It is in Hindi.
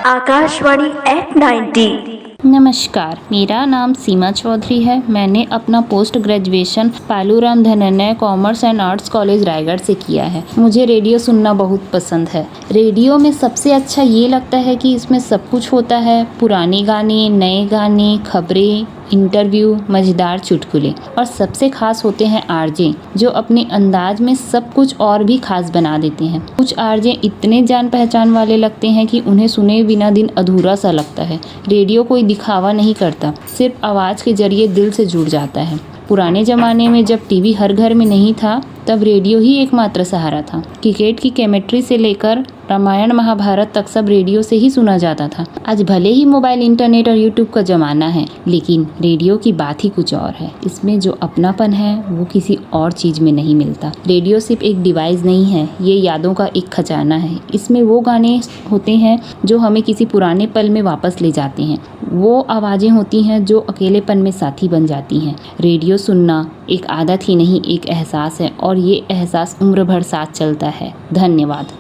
आकाशवाणी एट 90। नमस्कार, मेरा नाम सीमा चौधरी है। मैंने अपना post graduation Paluram Dhananjay commerce and arts college Raigarh से किया है। मुझे रेडियो सुनना बहुत पसंद है। रेडियो में सबसे अच्छा ये लगता है कि इसमें सब कुछ होता है, पुराने गाने, नए गाने, खबरें, इंटरव्यू, मज़ेदार चुटकुले और सबसे खास होते हैं आरजे, जो अपने अंदाज में सब कुछ और भी खास बना देते हैं। कुछ आरजे इतने जान पहचान वाले लगते हैं कि उन्हें सुने बिना दिन अधूरा सा लगता है। रेडियो कोई दिखावा नहीं करता, सिर्फ आवाज़ के जरिए दिल से जुड़ जाता है। पुराने ज़माने में जब टीवी हर घर में नहीं था, तब रेडियो ही एकमात्र सहारा था। क्रिकेट की केमिस्ट्री से लेकर रामायण महाभारत तक सब रेडियो से ही सुना जाता था। आज भले ही मोबाइल, इंटरनेट और यूट्यूब का ज़माना है, लेकिन रेडियो की बात ही कुछ और है। इसमें जो अपनापन है वो किसी और चीज़ में नहीं मिलता। रेडियो सिर्फ एक डिवाइस नहीं है, ये यादों का एक खजाना है। इसमें वो गाने होते हैं जो हमें किसी पुराने पल में वापस ले जाते हैं। वो आवाज़ें होती हैं जो अकेलेपन में साथी बन जाती हैं। रेडियो सुनना एक आदत ही नहीं, एक एहसास है, और ये एहसास उम्र भर साथ चलता है। धन्यवाद।